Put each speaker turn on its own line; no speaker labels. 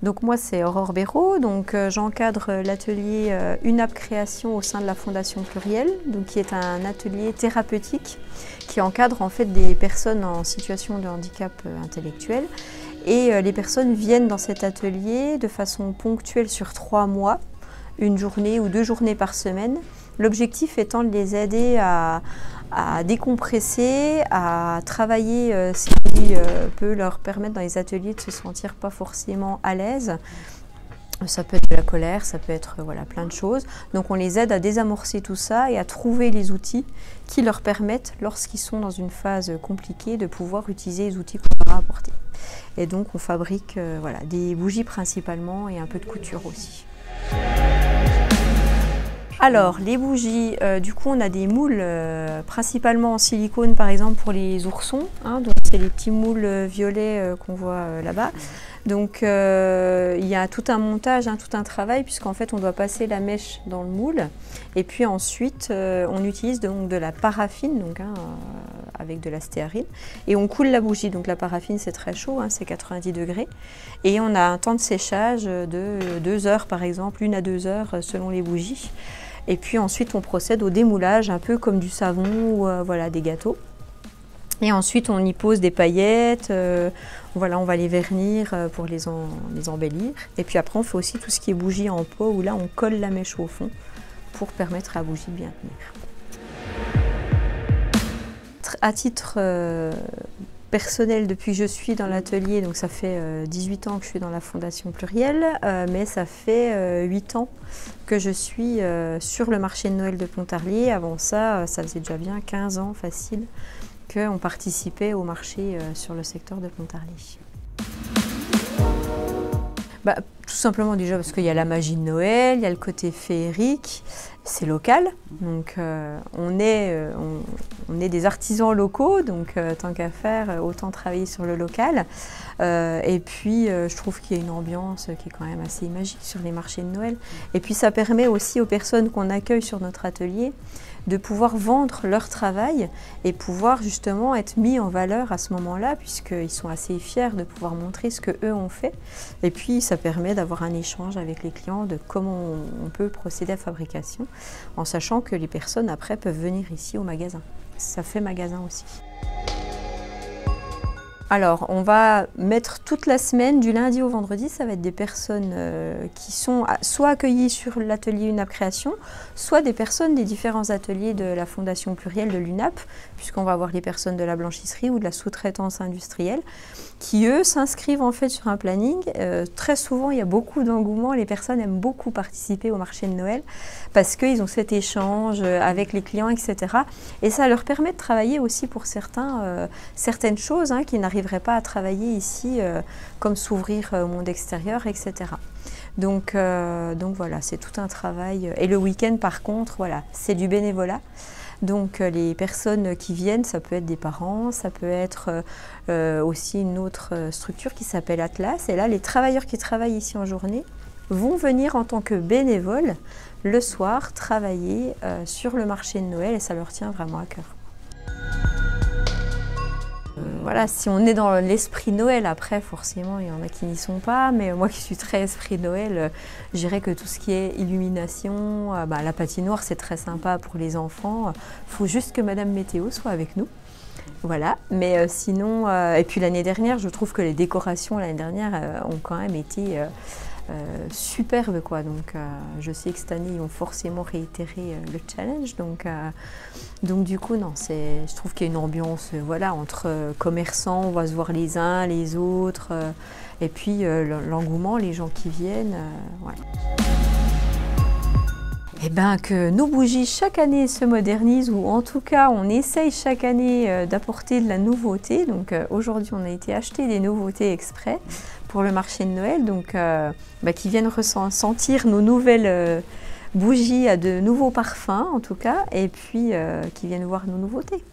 Donc moi c'est Aurore Béraud, donc j'encadre l'atelier UNAP Création au sein de la Fondation Pluriel, donc qui est un atelier thérapeutique qui encadre en fait des personnes en situation de handicap intellectuel. Et les personnes viennent dans cet atelier de façon ponctuelle sur 3 mois, une journée ou 2 journées par semaine. L'objectif étant de les aider à décompresser, à travailler ce qui peut leur permettre dans les ateliers de se sentir pas forcément à l'aise. Ça peut être de la colère, ça peut être voilà, plein de choses. Donc on les aide à désamorcer tout ça et à trouver les outils qui leur permettent, lorsqu'ils sont dans une phase compliquée, de pouvoir utiliser les outils qu'on leur a apportés. Et donc on fabrique voilà, des bougies principalement et un peu de couture aussi. Alors, les bougies, du coup, on a des moules principalement en silicone, par exemple, pour les oursons. Hein, donc, c'est les petits moules violets qu'on voit là-bas. Donc, il y a tout un montage, hein, tout un travail, puisqu'en fait, on doit passer la mèche dans le moule. Et puis ensuite, on utilise donc de la paraffine, donc, hein, avec de la stéarine. Et on coule la bougie. Donc, la paraffine, c'est très chaud, hein, c'est 90 degrés. Et on a un temps de séchage de 2 heures, par exemple, 1 à 2 heures, selon les bougies. Et puis ensuite, on procède au démoulage, un peu comme du savon ou voilà, des gâteaux. Et ensuite, on y pose des paillettes, voilà, on va les vernir pour les embellir. Et puis après, on fait aussi tout ce qui est bougie en pot, où là, on colle la mèche au fond pour permettre à la bougie de bien tenir. À titre personnel, depuis que je suis dans l'atelier, donc ça fait 18 ans que je suis dans la Fondation Pluriel, mais ça fait 8 ans que je suis sur le marché de Noël de Pontarlier. Avant ça, ça faisait déjà bien 15 ans facile qu'on participait au marché sur le secteur de Pontarlier. Bah, tout simplement déjà parce qu'il y a la magie de Noël, il y a le côté féerique, c'est local, donc on est des artisans locaux, donc tant qu'à faire, autant travailler sur le local. Et puis je trouve qu'il y a une ambiance qui est quand même assez magique sur les marchés de Noël. Et puis ça permet aussi aux personnes qu'on accueille sur notre atelier de pouvoir vendre leur travail et pouvoir justement être mis en valeur à ce moment-là, puisqu'ils sont assez fiers de pouvoir montrer ce qu'eux ont fait. Et puis ça permet d'avoir un échange avec les clients de comment on peut procéder à la fabrication, en sachant que les personnes après peuvent venir ici au magasin. Ça fait magasin aussi. Alors, on va mettre toute la semaine, du lundi au vendredi, ça va être des personnes qui sont soit accueillies sur l'atelier UNAP Création, soit des personnes des différents ateliers de la Fondation Pluriel de l'UNAP, puisqu'on va avoir les personnes de la blanchisserie ou de la sous-traitance industrielle, qui eux s'inscrivent en fait sur un planning. Très souvent, il y a beaucoup d'engouement, les personnes aiment beaucoup participer au marché de Noël, parce qu'ils ont cet échange avec les clients, etc. Et ça leur permet de travailler aussi pour certains, certaines choses hein, qui n'arrivent pas à travailler ici, comme s'ouvrir au monde extérieur, etc. Donc voilà, c'est tout un travail. Et le week-end, par contre, voilà, c'est du bénévolat. Donc les personnes qui viennent, ça peut être des parents, ça peut être aussi une autre structure qui s'appelle Atlas. Et là, les travailleurs qui travaillent ici en journée vont venir en tant que bénévoles le soir travailler sur le marché de Noël et ça leur tient vraiment à cœur. Voilà, si on est dans l'esprit Noël, après forcément il y en a qui n'y sont pas, mais moi qui suis très esprit Noël, je dirais que tout ce qui est illumination, la patinoire c'est très sympa pour les enfants, il faut juste que Madame Météo soit avec nous. Voilà, mais sinon, et puis l'année dernière, je trouve que les décorations l'année dernière ont quand même été superbes, quoi. Donc je sais que cette année ils ont forcément réitéré le challenge, donc du coup non, je trouve qu'il y a une ambiance voilà, entre commerçants, on va se voir les uns les autres, et puis l'engouement, les gens qui viennent, voilà. Eh bien, que nos bougies chaque année se modernisent, ou en tout cas on essaye chaque année d'apporter de la nouveauté. Donc aujourd'hui on a été acheter des nouveautés exprès pour le marché de Noël, donc qui viennent ressentir nos nouvelles bougies à de nouveaux parfums en tout cas, et puis qui viennent voir nos nouveautés.